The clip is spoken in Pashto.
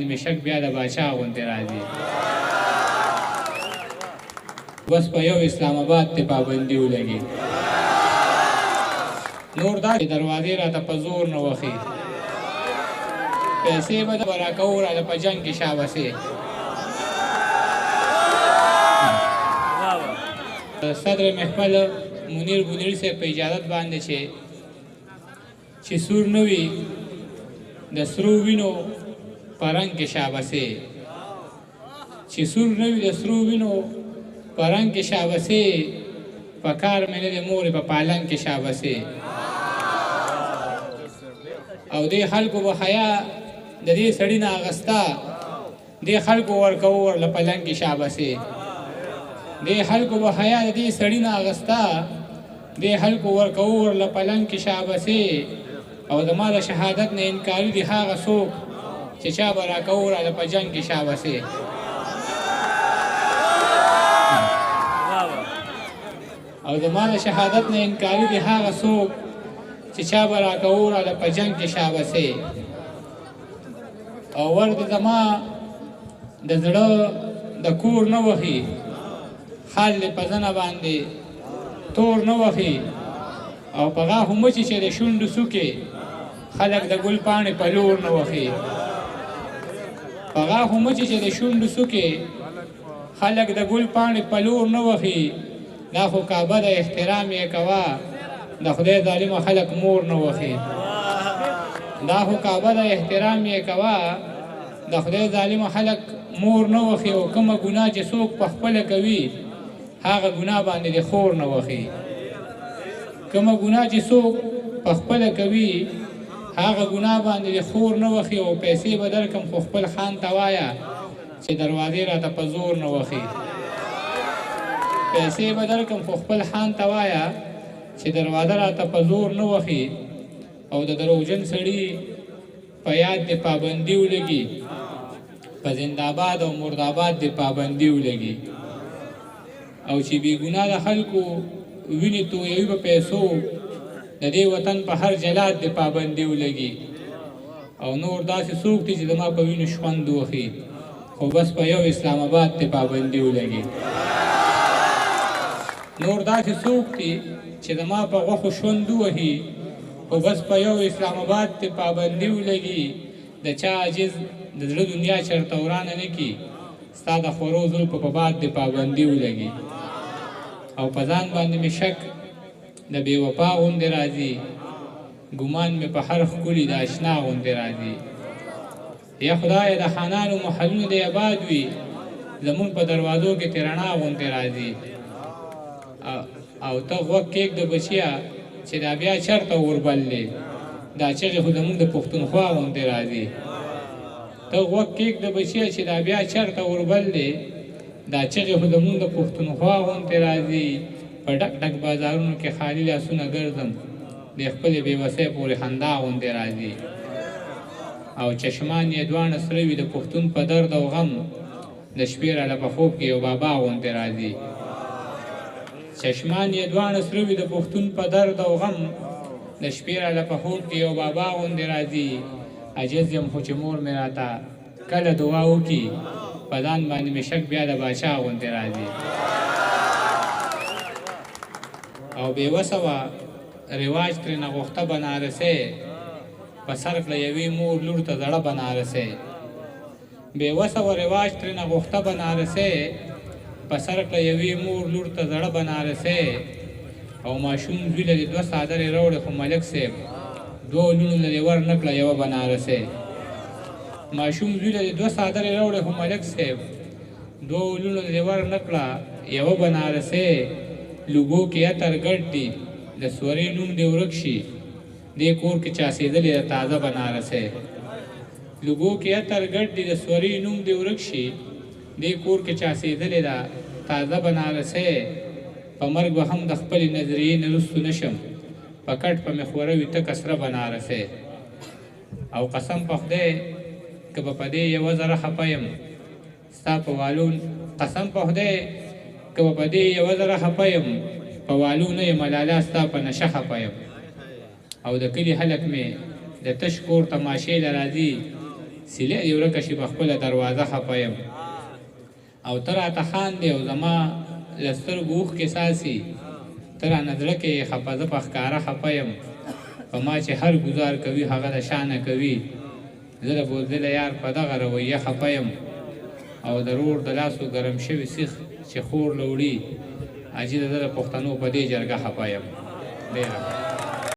باندې مې شک بیا د باچا غوندې راځي بس په یو اسلام آباد ته پابندي ولګي نور دا دروازې راته په زور نه وخي پیسې به د راکوو راته په جنګ کې شابسې صدر محفل منیر بنیر صاحب په اجازت باندې چې سور نه وي د سرو وینو په رنګ کې شابسې چې سور نه وي د سرو وینو په رنګ کې شابسې په کار مې نه د مورې په پالنګ کې شابسې او دې خلکو به حیا د دې سړي نه اغسته دې خلکو ورکوو ورله پلنګ کې شابسې دې خلکو به حیا د دې سړي نه اغسته دې خلکو ورکوو ورله پلنګ کې شابسې او زما د شهادت نه انکاري دي هغه څوک چې چا به راکوو راله په جنګ کې شابسې او زما د شهادت نه انکاري دي هغه څوک چې چا به راکوو راله په جنګ کې شابسې او ورد زما د زړه د کور نه وخي خال دې په زنه باندې تور نه وخي او په غاښو مچې چې د شونډو څوکې خلک د ګل پاڼې په لور نه وخي په غاښو مچې چې د شونډو څوکې خلک د ګل پاڼې په لور نه وخي دا خو کعبه د احترام یې کوه د خدای ظالمه خلک مور نه وخي دا خو کعبه د احترام یې کوه د خدای ظالمه خلک مور نه وخي او کومه ګناه چې څوک په خپله کوي هغه ګناه باندې د خور نه وخي کومه ګناه چې څوک په خپله کوي هغه ګناه باندې د خور نه وخي او پیسې به درکم خو خپل خان ته وایه چې دروازې راته په زور نه وخي پیسې به درکم خو خپل خان ته وایه چې دروازه راته په زور نه وخي او د دروغجن سړي په یاد د پابندي ولګي په زنده‌آباد او مردآباد د پابندي ولګي او چې بې ګناه د خلکو وینې تویوي په پیسو د دې وطن په هر جلاد د پابندي ولګي او نور داسې څوک دي چې زما په وینو ژوند وخي خو بس په یو اسلام آباد د پابندي ولګي نور داسې څوک دي چې زما په غوښو ژوند وهي خو بس په یو اسلام آباد ته پابندي ولګي د چا عاجز د زړه دنیا چرته ورانه نه کي ستا د خورو زلفو په باد د پابندي ولګي او په ځان باندې مې شک د بې وفا غوندې راځي ګمان مې په هر ښکلي د اشنا غوندې راځي یا خدایه د خانانو محلونه دې آباد وي زمونږ په دروازو کې تې رڼا غوندې راځي او ته غوږ کېږده بچیه چې دا بیا چرته وربلې دا چغې خو زمونږ د پښتونخوا غوندې راځي ته غوږ کېږده بچیه چې دا بیا چرته وربلې دا چغې خو زمونږ د پښتونخوا غوندې راځي په ډک ډک بازارونو کې خالي لاسونه ګرځم د خپلې بېوسۍ پورې خندا غوندې راځي او چشمان یې دواړه سره وي د پښتون په درد او غم د شپې راله په خوب کې یو بابا غوندې راځي چشمان یې دواړه سره وي د پښتون په درد او غم د شپې راله په خوب کې یو بابا غوندې راځي عجز یم خو چې مور مې راته کله دعا وکړي په ځان باندې مې شک بیا د باچا غوندې راځي او بېوسه وه رواج ترېنه غوښته بنارسۍ په سر کړه یوې مور لور ته زړه بنارسۍ بېوسه وه رواج ترېنه غوښته بنارسۍ په سر کړه یوې مور لور ته زړه بنارسۍ او ماشوم زوی له دې دوه څادرې راوړې خو ملک صاحب دوو لوڼو له دې ور نه کړه یوه بنارسۍ ماشوم زوی له دې دوه څادرې راوړې خو ملک صاحب دوو لوڼو له دې ور نه کړه یوه بنارسۍ لوګو کې عطر ګډ دي د سورې نوم دې ورک شي دې کور کې چاسېدلې د تازه بنارسۍ لوګو کې عطر ګډ دي د سورې نوم دې ورک شي دې کور کې چاسېدلې ده تازه بنارسۍ په مرګ به هم د خپلې نظریې نه رستو نشم په کټ په مې خوره وي تکه سره بنارسۍ او قسم په خدای که به په دې یوه ذره خفه یم ستا په والو قسم په خدای که به په دې یوه ذره خفه یم په والو نه یم لالا ستا په نشه خفه یم او د کلي خلک مې د تش کور تماشې له راځي سیلې دې ورکه شي په خپله دروازه خفه یم او ته راته خاندې او زما له سترګو اوښکې څاڅي ته رانه زړه کې یې خفه زه په ښکاره خفه یم په ما چې هر ګزار کوي هغه د شانه کوي زه د بوزدله یار په دغه رویه خفه یم او د رور د لاسو ګرم شوي سیخ چې خور له وړي حاجي د ده د پښتنو په دې جرګه خفه یم ډېره